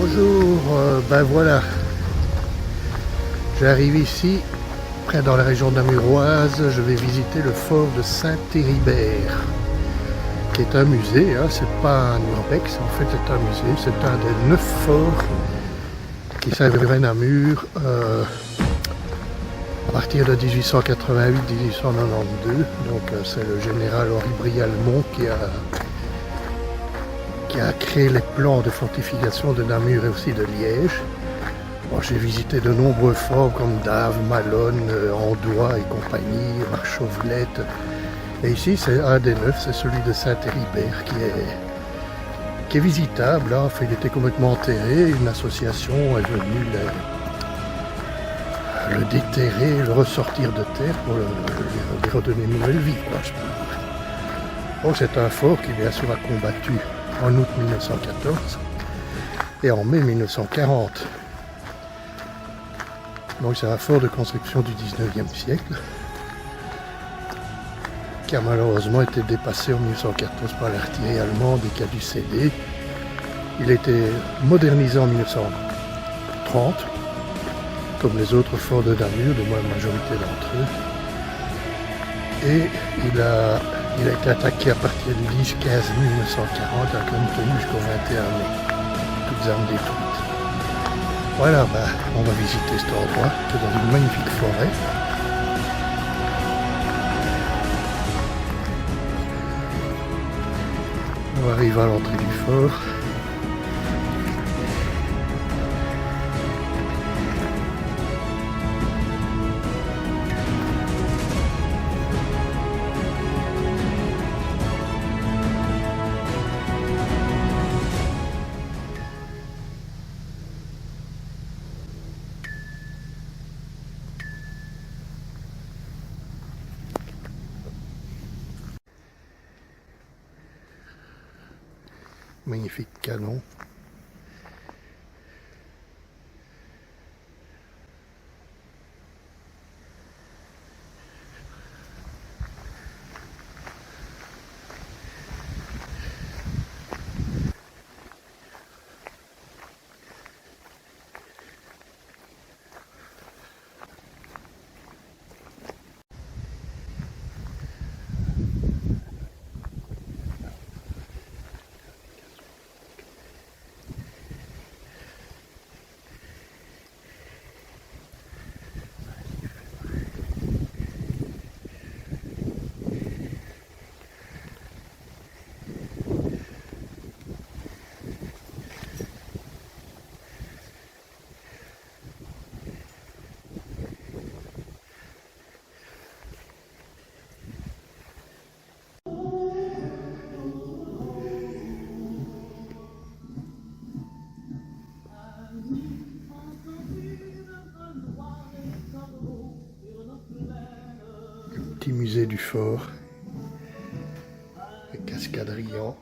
Bonjour, ben voilà, j'arrive ici, près dans la région namuroise, je vais visiter le fort de Saint-Héribert, qui est un musée, hein, c'est pas un urbex, en fait c'est un musée, c'est un des 9 forts qui serviraient Namur à partir de 1888-1892, donc c'est le général Henri Brialmont qui a créé les plans de fortification de Namur et aussi de Liège. Bon, j'ai visité de nombreux forts comme Dave, Malone, Andois et compagnie, Marchauvelette. Et ici, c'est un des 9, c'est celui de Saint-Héribert qui est visitable. Là. Enfin, il était complètement enterré. Une association est venue le déterrer, le ressortir de terre pour lui redonner une nouvelle vie. Quoi, je peux dire. Donc, c'est un fort qui, bien sûr, a combattu en août 1914 et en mai 1940. Donc c'est un fort de construction du 19e siècle qui a malheureusement été dépassé en 1914 par l'artillerie allemande et qui a dû céder. Il a été modernisé en 1930 comme les autres forts de Namur, du moins la majorité d'entre eux. Et il a été attaqué à partir du 10-15 1940 et a quand même tenu jusqu'au 21 mai, toutes armes détruites. Voilà, on va visiter cet endroit qui est dans une magnifique forêt. On arrive à l'entrée du fort. Magnifique canon. Petit musée du fort, les cascadrians.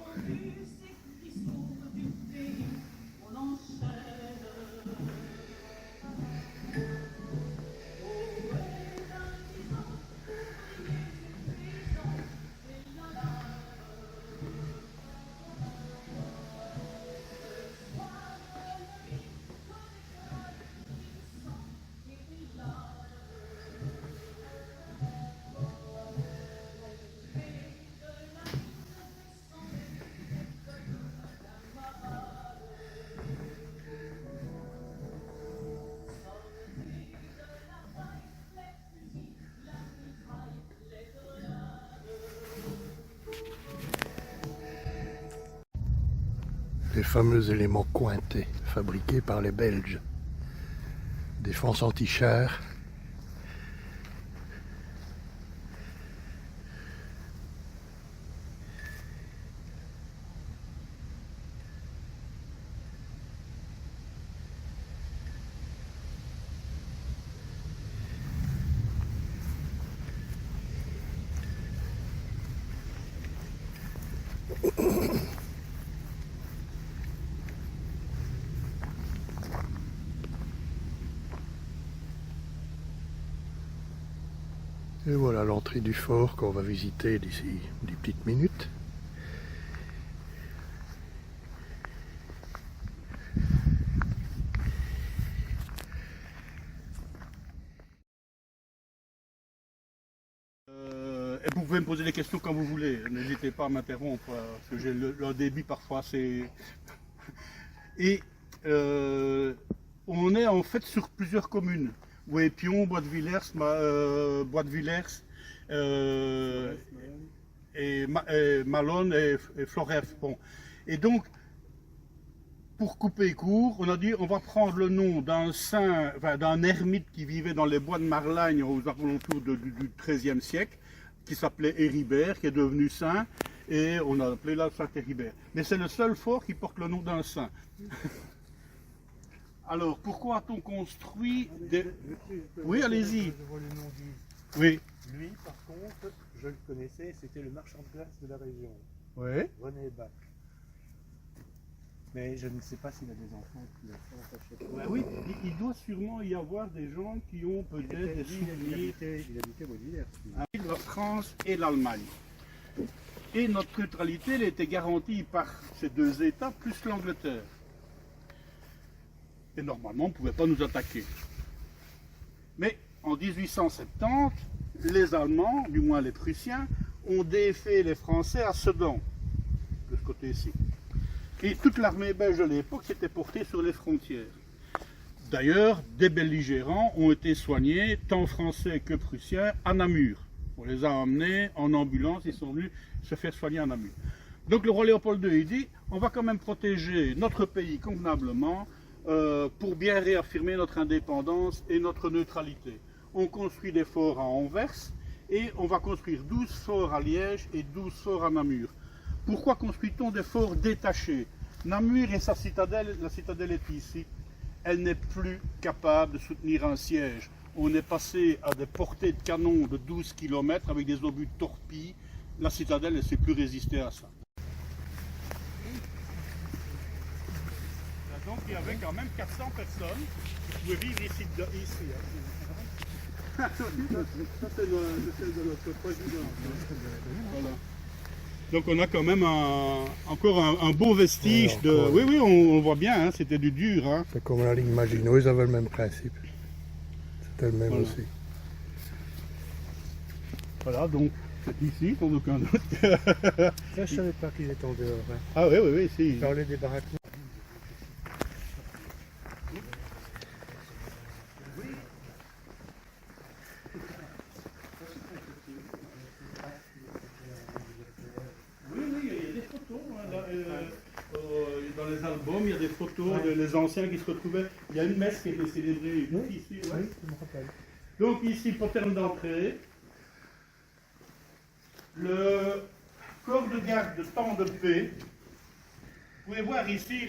Les fameux éléments cointés fabriqués par les Belges. Défense anti-char. Et voilà l'entrée du fort qu'on va visiter d'ici 10 petites minutes. pouvez me poser des questions quand vous voulez, n'hésitez pas à m'interrompre, parce que j'ai le débit parfois, c'est... Et on est en fait sur plusieurs communes. Ouépion, Bois-de-Villers, et Malone et Floref. Bon. Et donc, pour couper court, on a dit on va prendre le nom d'un saint, enfin, d'un ermite qui vivait dans les bois de Marlagne aux alentours du XIIIe siècle, qui s'appelait Héribert, qui est devenu saint, et on a appelé là Saint Héribert. Mais c'est le seul fort qui porte le nom d'un saint. Alors, pourquoi a-t-on construit des... Oui, allez-y. Oui. Lui, par contre, je le connaissais, c'était le marchand de glace de la région. Oui. René Bach. Mais je ne sais pas s'il a des enfants qui la font. Ben oui, il doit sûrement y avoir des gens qui ont peut-être des souvenirs. Il habitait Bois-de-Villers. La France et l'Allemagne. Et notre neutralité, elle était garantie par ces deux États, plus l'Angleterre. Et normalement, on ne pouvait pas nous attaquer. Mais en 1870, les Allemands, du moins les Prussiens, ont défait les Français à Sedan, de ce côté-ci. Et toute l'armée belge de l'époque s'était portée sur les frontières. D'ailleurs, des belligérants ont été soignés, tant français que prussiens, à Namur. On les a emmenés en ambulance, ils sont venus se faire soigner à Namur. Donc le roi Léopold II, il dit, on va quand même protéger notre pays convenablement pour bien réaffirmer notre indépendance et notre neutralité. On construit des forts à Anvers et on va construire 12 forts à Liège et 12 forts à Namur. Pourquoi construit-on des forts détachés? Namur et sa citadelle, la citadelle est ici, elle n'est plus capable de soutenir un siège. On est passé à des portées de canon de 12 km avec des obus de torpilles. La citadelle ne sait plus résister à ça. Donc il y avait quand même 400 personnes qui pouvaient vivre ici. Ça c'est de notre président. Voilà. Donc on a quand même encore un beau vestige de... Oui, oui, on voit bien, hein, c'était du dur. Hein. C'est comme la ligne Maginot, ils avaient le même principe. C'était le même aussi. Voilà, donc c'est ici, sans aucun doute. Ça, je ne savais pas qu'il était en dehors. Hein. Ah oui, oui, oui, si. Il parlait des baraques. Dans les albums, il y a des photos des anciens qui se retrouvaient. Il y a une messe qui a été célébrée ici. Ouais. Oui, je me rappelle. Donc ici, poterne d'entrée. Le corps de garde de temps de paix. Vous pouvez voir ici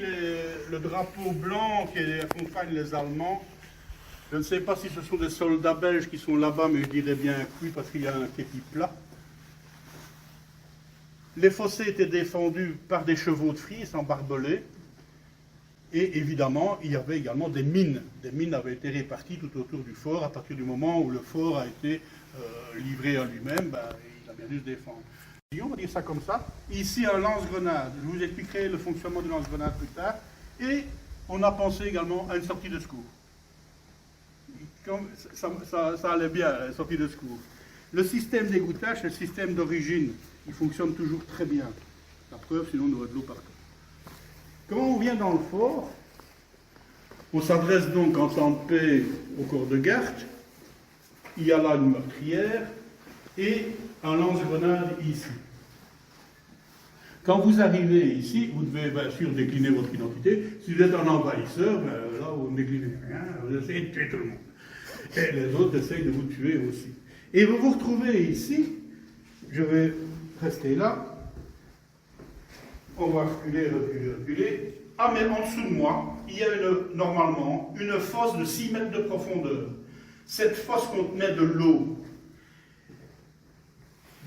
le drapeau blanc qui accompagne les Allemands. Je ne sais pas si ce sont des soldats belges qui sont là-bas, mais je dirais bien oui parce qu'il y a un képi plat. Les fossés étaient défendus par des chevaux de frise en barbelés. Et évidemment, il y avait également des mines. Des mines avaient été réparties tout autour du fort. À partir du moment où le fort a été livré à lui-même, ben, il a bien dû se défendre. On va dire ça comme ça. Ici, un lance-grenade. Je vous expliquerai le fonctionnement du lance-grenade plus tard. Et on a pensé également à une sortie de secours. Comme ça allait bien, la sortie de secours. Le système d'égouttage, le système d'origine, il fonctionne toujours très bien. La preuve, sinon on aurait de l'eau partout. Quand on vient dans le fort, on s'adresse donc en temps de paix au corps de garde. Il y a là une meurtrière et un lance-grenade ici. Quand vous arrivez ici, vous devez bien sûr décliner votre identité. Si vous êtes un envahisseur, ben, là vous ne déclinez rien, vous essayez de tuer tout le monde. Et les autres essayent de vous tuer aussi. Et vous vous retrouvez ici, je vais rester là, on va reculer, reculer, reculer. Ah mais en dessous de moi, il y a normalement une fosse de 6 mètres de profondeur. Cette fosse contenait de l'eau.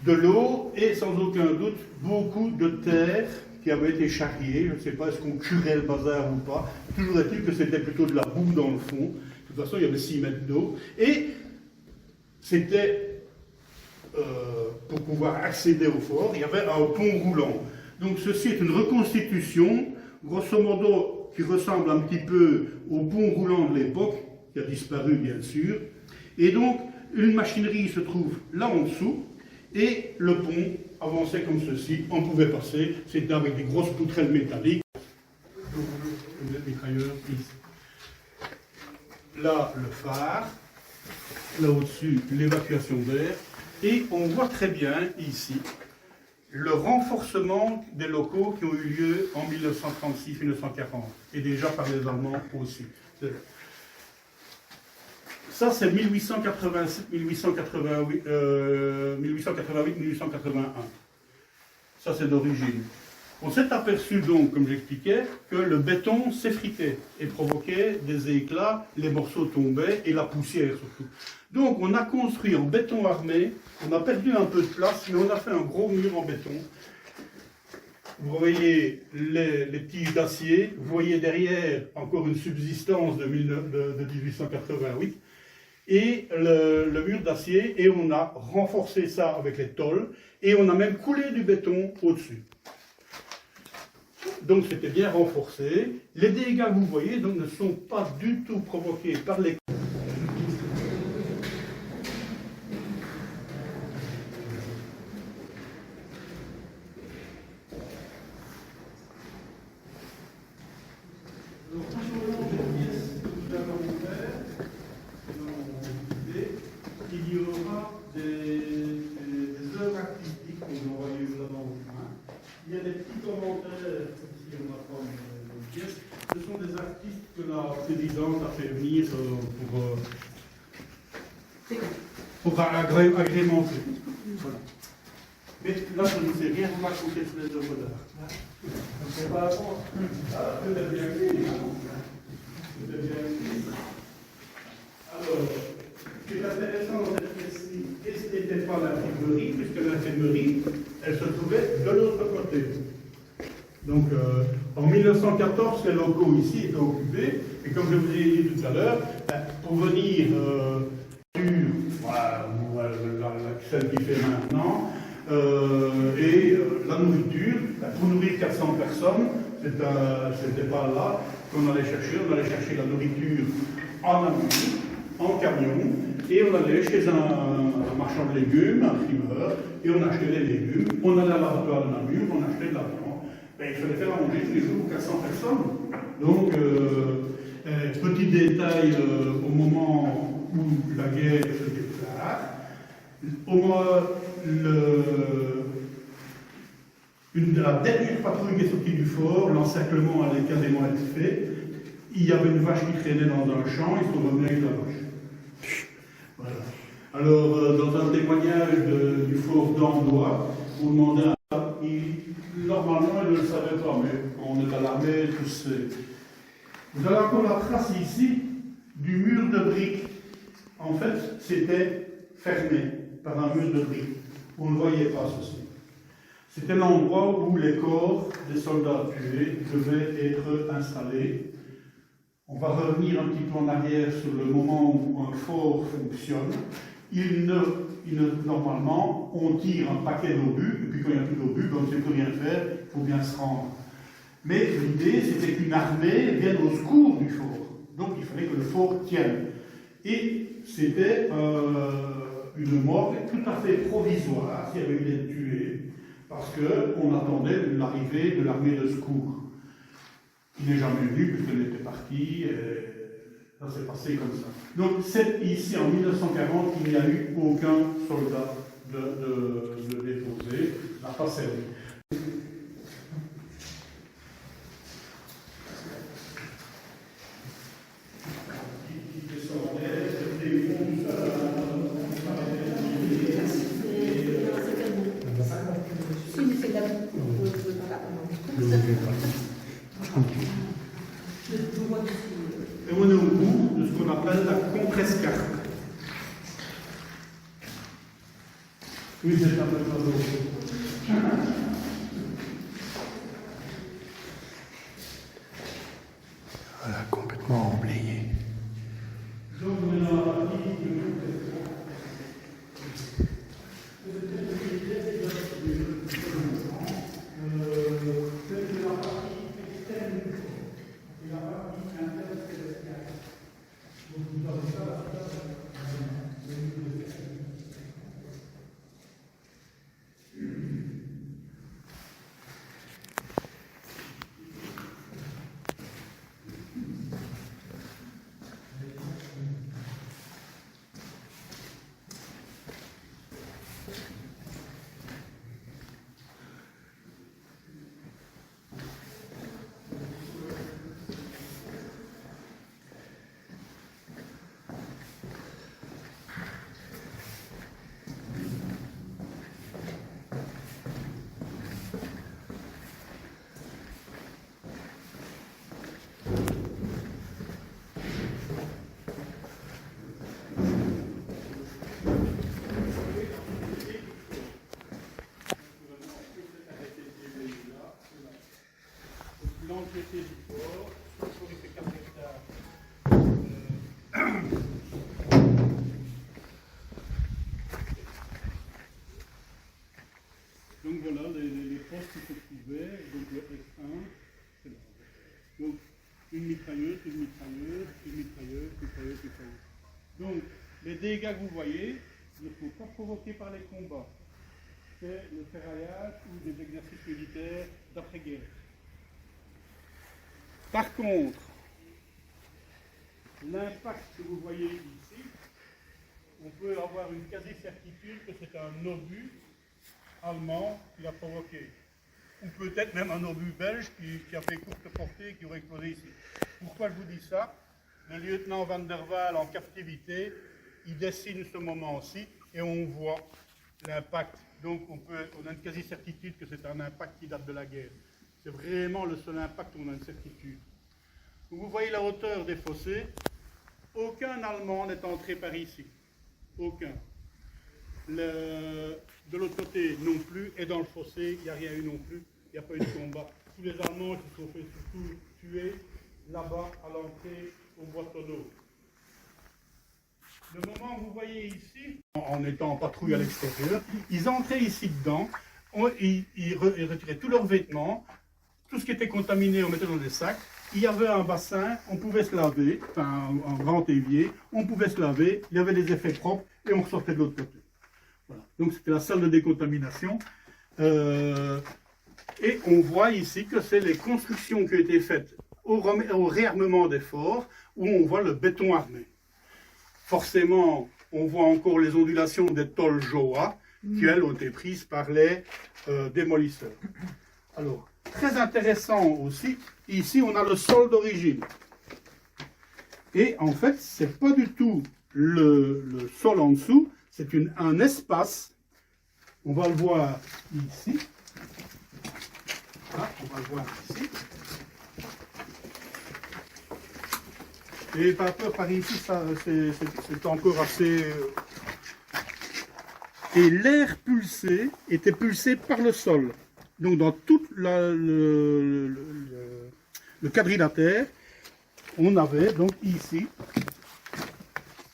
De l'eau et sans aucun doute beaucoup de terre qui avait été charriée. Je ne sais pas est-ce qu'on curait le bazar ou pas. Toujours est-il que c'était plutôt de la boue dans le fond. De toute façon, il y avait 6 mètres d'eau. Et c'était, pour pouvoir accéder au fort, il y avait un pont roulant. Donc ceci est une reconstitution, grosso modo, qui ressemble un petit peu au pont roulant de l'époque, qui a disparu bien sûr. Et donc, une machinerie se trouve là en dessous. Et le pont avançait comme ceci, on pouvait passer, c'était avec des grosses poutrelles métalliques. Le mitrailleur ici. Là, le phare, là au-dessus, l'évacuation d'air, et on voit très bien ici le renforcement des locaux qui ont eu lieu en 1936-1940, et déjà par les Allemands aussi. Ça, c'est 1888-1881. Ça, c'est d'origine. On s'est aperçu donc, comme j'expliquais, que le béton s'effritait et provoquait des éclats, les morceaux tombaient et la poussière surtout. Donc on a construit en béton armé, on a perdu un peu de place, mais on a fait un gros mur en béton. Vous voyez les tiges d'acier, vous voyez derrière encore une subsistance de 1888, et le mur d'acier, et on a renforcé ça avec les tôles, et on a même coulé du béton au-dessus. Donc c'était bien renforcé. Les dégâts que vous voyez donc, ne sont pas du tout provoqués par les... Il y aura des œuvres artistiques qu'on va envoyer là-bas au point. Il y a des petits commentaires, si on n'a pas une pièce. Ce sont des artistes que la présidente a fait venir pour agrémenter. Voilà. Mais là, je ne sais rien vous raconter sur les œuvres d'art. On ne sait pas avant. Ah, peut-être bien écrit. Peut-être bien écrit. Alors, ce qui est intéressant dans cette pièce-ci, et ce n'était pas l'imprimerie, puisque l'imprimerie, elle se trouvait de l'autre côté. Donc, en 1914, les locaux ici étaient occupés, et comme je vous ai dit tout à l'heure, pour venir celle qui fait maintenant, et la nourriture, pour nourrir 400 personnes, c'était pas là qu'on allait chercher, on allait chercher la nourriture en avion, en camion, et on allait chez un marchand de légumes, un primeur, et on achetait les légumes, on allait à l'abattoir de Namur, on achetait de la viande, ben, il fallait faire à manger tous les jours pour 400 personnes. Donc, petit détail, au moment où la guerre se déclare, la dernière patrouille qui est sortie du fort, l'encerclement allait quasiment être fait. Il y avait une vache qui traînait dans un champ, ils sont revenus avec la vache. Voilà. Alors, dans un témoignage du fort d'Andois, on demandait normalement, il ne le savait pas, mais on est à l'armée, tous ces... Vous avez encore la trace ici du mur de briques. En fait, c'était fermé par un mur de briques. On ne voyait pas ceci. C'était l'endroit où les corps des soldats tués devaient être installés. On va revenir un petit peu en arrière sur le moment où un fort fonctionne. Normalement, on tire un paquet d'obus, et puis quand il n'y a plus d'obus, on ne sait plus rien faire, il faut bien se rendre. Mais l'idée, c'était qu'une armée vienne au secours du fort. Donc il fallait que le fort tienne. Et c'était une morgue tout à fait provisoire, s'il y avait eu des tués, parce qu'on attendait l'arrivée de l'armée de secours, qui n'est jamais venue, puisqu'elle était partie, et ça s'est passé comme ça. Donc c'est ici, en 1940, qu'il n'y a eu aucun soldat de déposé, ça n'a pas servi. Et on est au bout de ce qu'on appelle la contrescarpe. Oui, c'est un peu Voilà, complètement emblayé. Donc, on est dans la partie l'entretien du fort, le fort il fait 4 hectares. Donc voilà les postes qui se trouvaient, donc le F1, c'est là. Donc une mitrailleuse, une mitrailleuse, une mitrailleuse, une mitrailleuse, une mitrailleuse. Donc les dégâts que vous voyez ne sont pas provoqués par les combats. C'est le ferraillage ou des exercices militaires d'après-guerre. Par contre, l'impact que vous voyez ici, on peut avoir une quasi-certitude que c'est un obus allemand qui l'a provoqué. Ou peut-être même un obus belge qui a fait courte portée et qui aurait explosé ici. Pourquoi je vous dis ça? Le lieutenant Van der Waal en captivité, il dessine ce moment-ci et on voit l'impact. Donc on a une quasi-certitude que c'est un impact qui date de la guerre. C'est vraiment le seul impact où on a une certitude. Donc vous voyez la hauteur des fossés. Aucun Allemand n'est entré par ici. Aucun. De l'autre côté non plus, et dans le fossé, il n'y a rien eu non plus. Il n'y a pas eu de combat. Tous les Allemands se sont fait surtout tuer là-bas à l'entrée au bois tonneau. Le moment que vous voyez ici, en étant en patrouille à l'extérieur, ils entraient ici dedans, ils retiraient tous leurs vêtements, tout ce qui était contaminé, on mettait dans des sacs. Il y avait un bassin, on pouvait se laver, enfin un grand évier, on pouvait se laver, il y avait des effets propres et on ressortait de l'autre côté. Voilà. Donc c'était la salle de décontamination. Et on voit ici que c'est les constructions qui ont été faites au réarmement des forts, où on voit le béton armé. Forcément, on voit encore les ondulations des tôles Joa, qui elles ont été prises par les démolisseurs. Alors, très intéressant aussi, ici on a le sol d'origine. Et en fait, c'est pas du tout le sol en dessous, c'est un espace. On va le voir ici. Voilà, on va le voir ici. Et par ici, c'est encore assez... Et l'air pulsé était pulsé par le sol. Donc dans tout le quadrilatère, on avait donc ici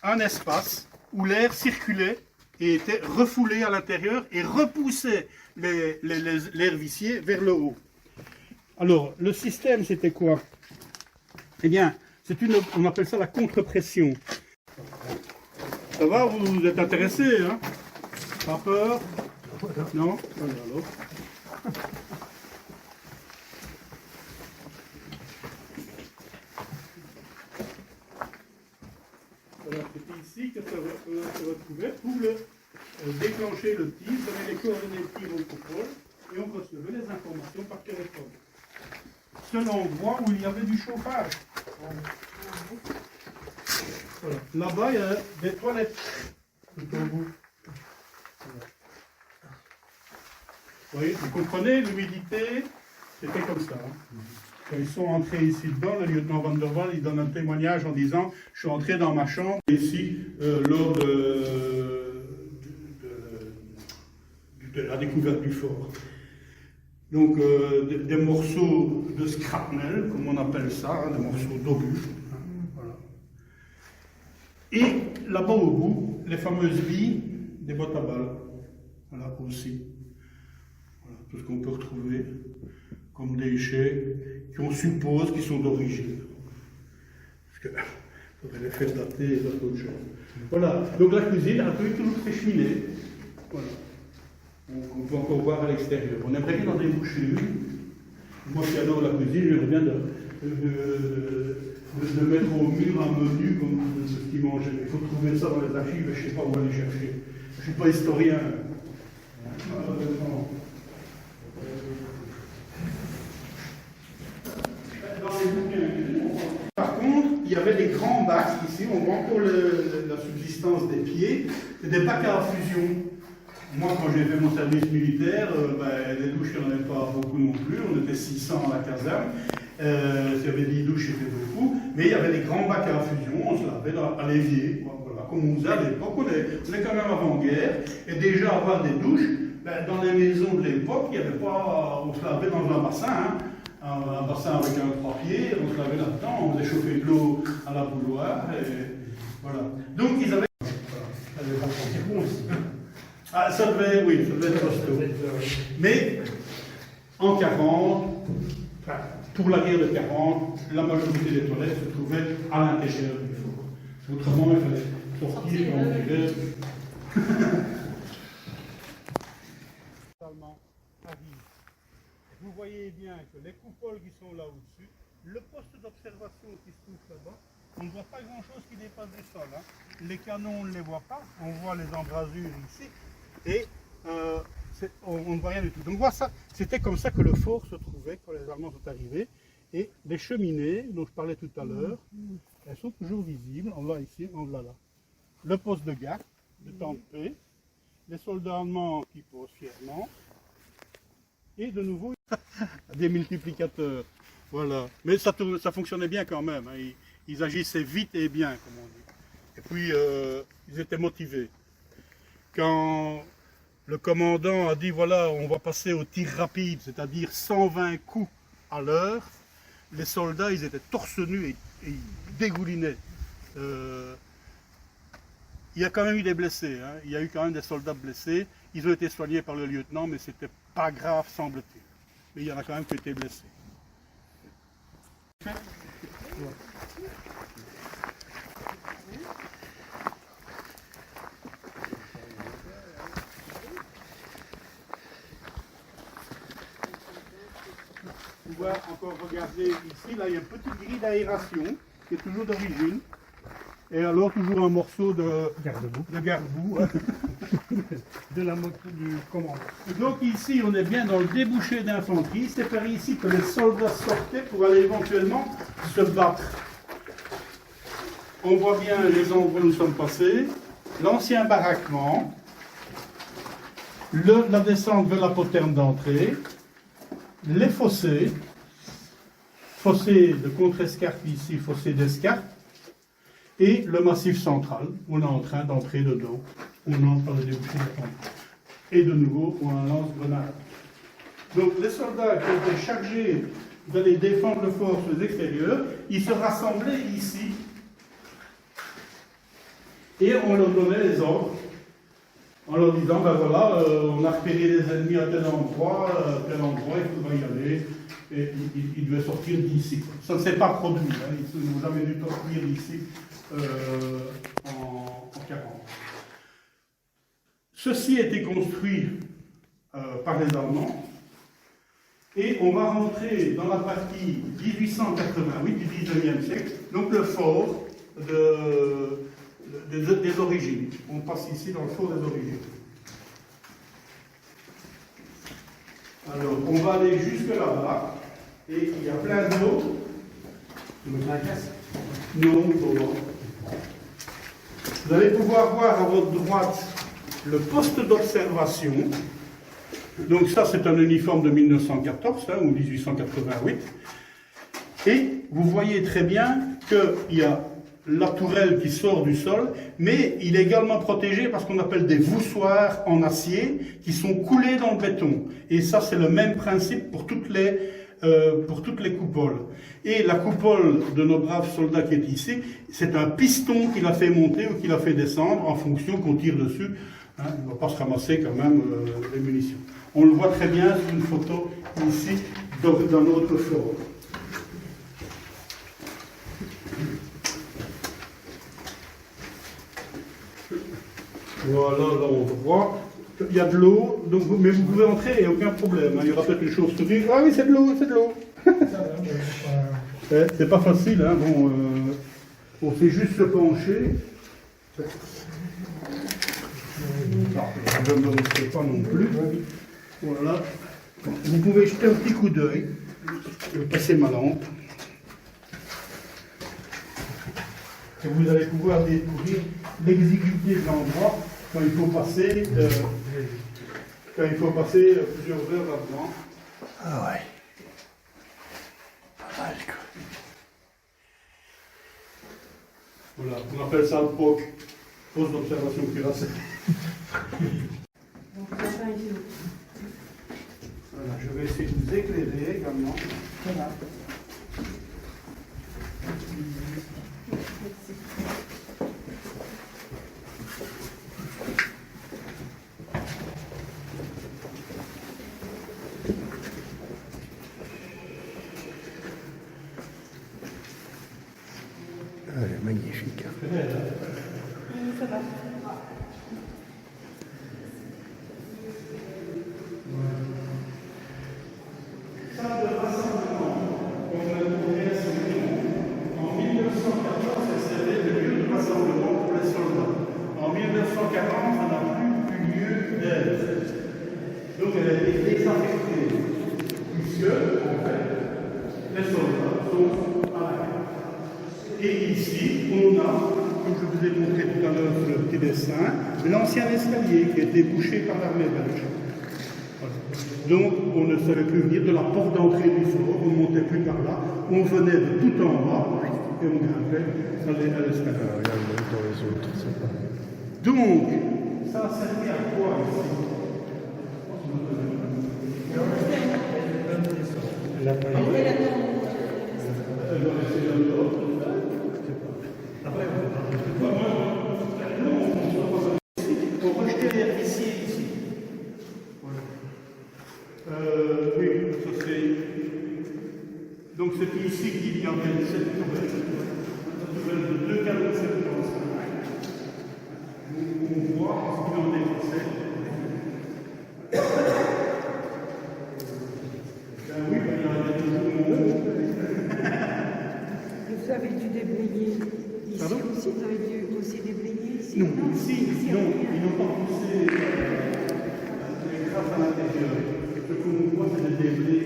un espace où l'air circulait et était refoulé à l'intérieur et repoussait l'air vicié vers le haut. Alors, le système, c'était quoi? Eh bien, on appelle ça la contre-pression. Ça va, vous êtes intéressé, hein? Pas peur? Non? Voilà, alors. Voilà, c'est ici que ça se retrouvait pour déclencher le tir, donner les coordonnées de tir au contrôle et on recevait les informations par téléphone. Seul endroit où il y avait du chauffage. Voilà. Là-bas, il y a des toilettes. Tout au bout. Voilà. Vous voyez, vous comprenez, l'humidité, c'était comme ça. Hein. Quand ils sont entrés ici dedans, le lieutenant Van der Waal, il donne un témoignage en disant « Je suis entré dans ma chambre ici lors de la découverte du fort. » Donc des morceaux de scrapnel, comme on appelle ça, hein, des morceaux d'obus. Hein, voilà. Et là-bas au bout, les fameuses billes des boîtes à balles. Voilà aussi. Voilà, tout ce qu'on peut retrouver comme déchets qu'on suppose qu'ils sont d'origine. Parce que il faudrait les faire dater et d'autres choses. Voilà, donc la cuisine a toujours très cheminée. Voilà. On peut encore voir à l'extérieur. On aimerait bien dans des boucheries. Moi qui adore la cuisine, j'aimerais bien de mettre au mur un menu comme ce qu'ils mangeaient. Il faut trouver ça dans les archives, je ne sais pas où aller chercher. Je ne suis pas historien. Dans les bouquins, par contre, il y avait des grands bacs ici. On voit encore la subsistance des pieds. C'est des bacs à infusion. Moi, quand j'ai fait mon service militaire, les douches, il n'y en avait pas beaucoup non plus. On était 600 à la caserne. S'il y avait 10 douches, c'était beaucoup. Mais il y avait des grands bacs à infusion. On se lavait à l'évier. Voilà, comme on faisait à l'époque. On est quand même avant-guerre. Et déjà, avoir des douches, dans les maisons de l'époque, il y avait pas, on se lavait dans un bassin. Hein. un bassin avec un 3 pieds, on se lavait là-dedans, on faisait chauffer de l'eau à la bouilloire, et voilà. Donc ils avaient... Ah, ça devait, oui, ça devait être costaud. Mais en 40, enfin, pour la guerre de 40, la majorité des toilettes se trouvaient à l'intérieur du four. Autrement, il fallait sortir quand on vivait. Vous voyez bien que les coupoles qui sont là au-dessus, le poste d'observation qui se trouve là-bas, on ne voit pas grand-chose qui dépasse du sol. Hein. Les canons, on ne les voit pas, on voit les embrasures ici, et on ne voit rien du tout. Donc voilà, ça, c'était comme ça que le fort se trouvait quand les Allemands sont arrivés. Et les cheminées dont je parlais tout à l'heure, elles sont toujours visibles, on l'a ici, on l'a là. Le poste de garde, le temps de paix, les soldats allemands qui posent fièrement, et de nouveau des multiplicateurs. Voilà. Mais ça fonctionnait bien quand même, hein. Ils agissaient vite et bien, comme on dit. Et puis, ils étaient motivés. Quand le commandant a dit, voilà, on va passer au tir rapide, c'est-à-dire 120 coups à l'heure, les soldats, ils étaient torse nus et ils dégoulinaient. Il y a quand même eu des blessés, hein. Il y a eu quand même des soldats blessés. Ils ont été soignés par le lieutenant, mais c'était pas grave, semble-t-il. Mais il y en a quand même qui ont été blessés. On va encore regarder ici, là il y a une petite grille d'aération qui est toujours d'origine. Et alors toujours un morceau de garde-boue. De la moto du commandant. Donc ici on est bien dans le débouché d'infanterie, c'est par ici que les soldats sortaient pour aller éventuellement se battre. On voit bien les endroits où nous sommes passés, l'ancien baraquement, la descente vers la poterne d'entrée, les fossés, fossé de contre-escarpe ici, fossé d'escarpe, et le massif central, on est en train d'entrer dedans. On entre par le débouché d'infanterie. Et de nouveau, on a un lance-grenade. Donc les soldats qui étaient chargés d'aller défendre le fort sur les extérieurs, ils se rassemblaient ici. Et on leur donnait les ordres, en leur disant, ben voilà, on a repéré des ennemis à tel endroit, il faudra y aller. Et ils devaient sortir d'ici. Ça ne s'est pas produit, hein. Ils n'ont jamais dû sortir d'ici en 40. Ceci a été construit par les Allemands et on va rentrer dans la partie 1888 du 19e siècle, donc le fort des origines. On passe ici dans le fort des origines. Alors, on va aller jusque là-bas et il y a plein d'eau. Tu me tracasses ? Non, non. Vous allez pouvoir voir à votre droite le poste d'observation. Donc ça, c'est un uniforme de 1914 hein, ou 1888. Et vous voyez très bien qu'il y a la tourelle qui sort du sol, mais il est également protégé par ce qu'on appelle des voussoirs en acier qui sont coulés dans le béton. Et ça, c'est le même principe pour toutes les coupoles. Et la coupole de nos braves soldats qui est ici, c'est un piston qui l'a fait monter ou qui l'a fait descendre en fonction qu'on tire dessus. Hein, il ne va pas se ramasser quand même les munitions. On le voit très bien sur une photo ici dans notre fort. Voilà, là on voit. Il y a de l'eau, mais vous pouvez entrer, il n'y a aucun problème. Hein. Il y aura peut-être une chose qui dit, ah oui, c'est de l'eau, c'est de l'eau. C'est pas facile, hein. Bon, on fait juste se pencher. Non, je ne me risque pas non plus. Voilà. Vous pouvez jeter un petit coup d'œil. Je vais passer ma lampe. Et vous allez pouvoir découvrir l'exiguïté de l'endroit quand il faut passer, plusieurs heures là-dedans. Ah ouais. Pas mal, quoi. Voilà, on appelle ça le POC, poste d'observation cuirassée. Voilà, je vais essayer de vous éclairer également. Elle est magnifique. Ça va. En 1940, ça n'a plus eu lieu d'être. Donc elle a été désaffectée, puisque, en fait, les soldats sont à la guerre. Et ici, on a, comme je vous ai montré tout à l'heure sur le petit dessin, l'ancien escalier qui a été bouché par l'armée belge. Voilà. Donc on ne savait plus venir de la porte d'entrée du fort, on ne montait plus par là, on venait de tout en bas et on grimpait à l'escalier. Regarde dans les autres, c'est pareil. Donc, ça a servi à quoi ici? On rejetait l'air ici et ici. Oui, ça c'est. Donc c'est ici qu'il y avait cette nouvelle de 2 canaux de 75. On voit ce qu'il en est passé. Ben oui, il y a toujours mon haut. Vous avez dû déblayer ici. Pardon? Aussi, vous avez dû aussi déblayer ici. Non, ici, non, ils n'ont pas poussé les graphes à l'intérieur. Ce qu'on voit, c'est des déblais.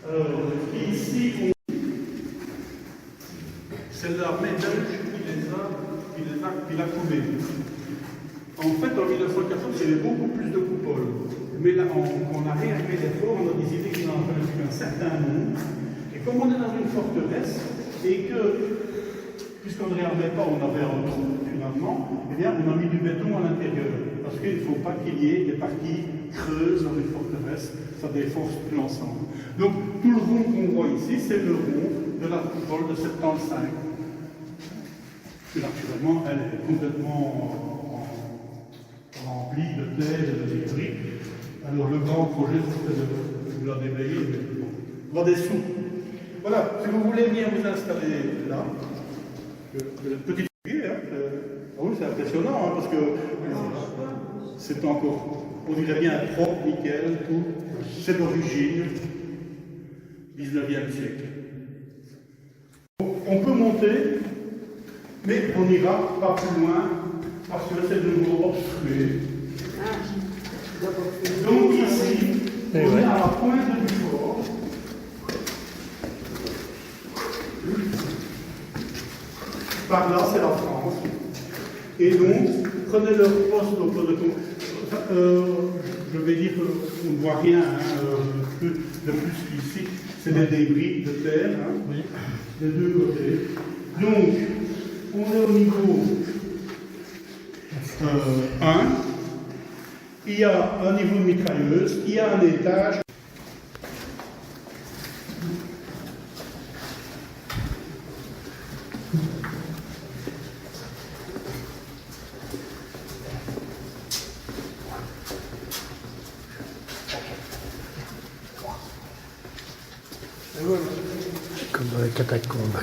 Alors, ici, c'est l'armée belge qui l'a coulé. En fait, en 1914, il y avait beaucoup plus de coupoles. Mais là, on a réarmé les forts, on a décidé qu'il en fallait plus un certain nombre. Et comme on est dans une forteresse, et que, puisqu'on ne réarmait pas, on avait un trou finalement, eh bien, on a mis du béton à l'intérieur. Parce qu'il ne faut pas qu'il y ait des parties creuses dans une forteresse, ça défonce plus l'ensemble. Donc, tout le rond qu'on voit ici, c'est le rond de la coupole de 75. Et naturellement, elle est complètement remplie de terre et de débris. Alors, le grand projet, c'était de la déblayer, mais bon, on va des sous. Voilà, si vous voulez bien vous installer là, le petit figuier, hein, ah oui, c'est impressionnant, hein, parce que c'est encore, on dirait bien propre, nickel, tout. C'est d'origine 19e siècle. On peut monter, mais on n'ira pas plus loin, parce que c'est de nouveau obstrué. Donc ici, on est à la pointe du fort. Par là, c'est la France. Et donc, prenez leur poste au poste je vais dire qu'on ne voit rien de plus qu'ici. C'est des débris de terre, hein, des deux côtés. Donc, on est au niveau 1. Il y a un niveau de mitrailleuse, il y a un étage. Comme dans les catacombes.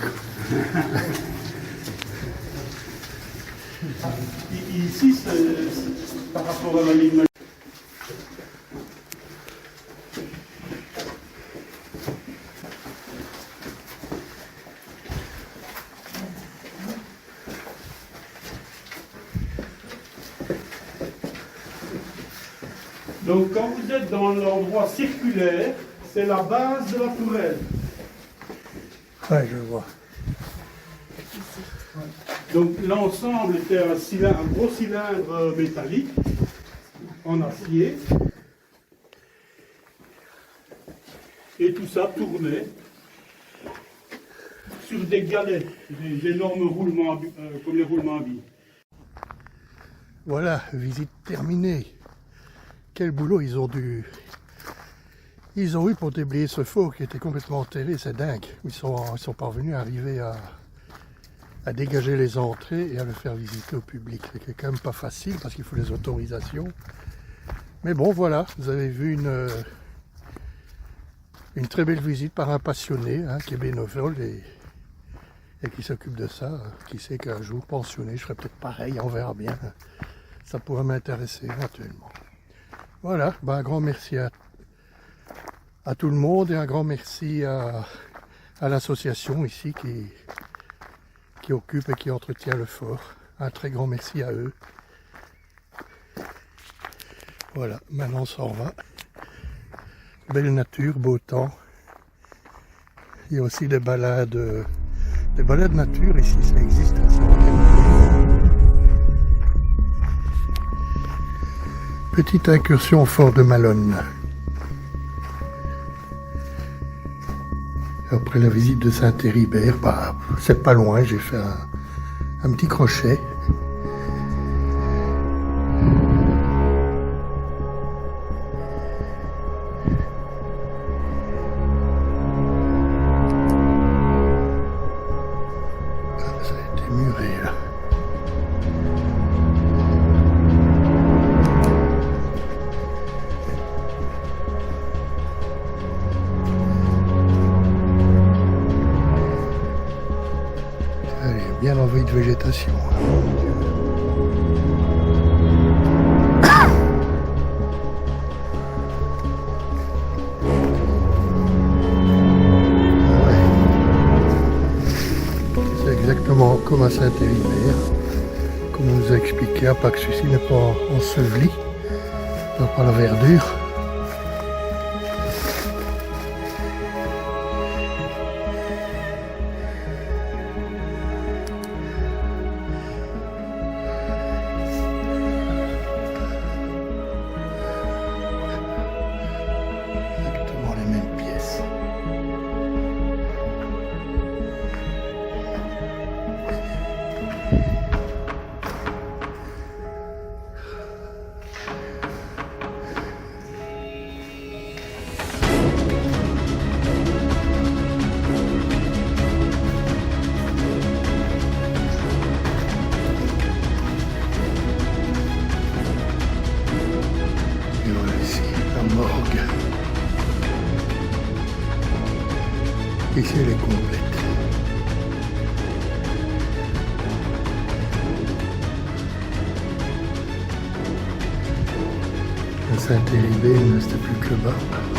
Ici, c'est par rapport à la ligne. Donc, quand vous êtes dans l'endroit circulaire, c'est la base de la tourelle. Ouais, je vois. Donc, l'ensemble était un gros cylindre métallique en acier. Et tout ça tournait sur des galets, des énormes roulements, comme les roulements à billes. Voilà, visite terminée. quel boulot ils ont eu pour déblayer ce fort qui était complètement enterré, c'est dingue. Ils sont parvenus à arriver à dégager les entrées et à le faire visiter au public. C'est quand même pas facile parce qu'il faut les autorisations. Mais bon, voilà, vous avez vu une très belle visite par un passionné qui est bénévole et qui s'occupe de ça. Qui sait qu'un jour, pensionné, je ferai peut-être pareil, on verra bien. Ça pourrait m'intéresser éventuellement. Voilà, un grand merci à tout le monde et un grand merci à l'association ici qui occupe et qui entretient le fort. Un très grand merci à eux. Voilà, maintenant on s'en va. Belle nature, beau temps. Il y a aussi des balades nature ici, ça existe. Petite incursion au fort de Malone. Après la visite de Saint-Héribert, c'est pas loin, j'ai fait un petit crochet. Ça a été muré là. Bien envahi de végétation. C'est exactement comme à Saint-Héribert, comme on nous a expliqué, à part que celui-ci n'est pas enseveli par la verdure. Ici elle est complète. À Saint-Héribert, il ne restait plus que le bas.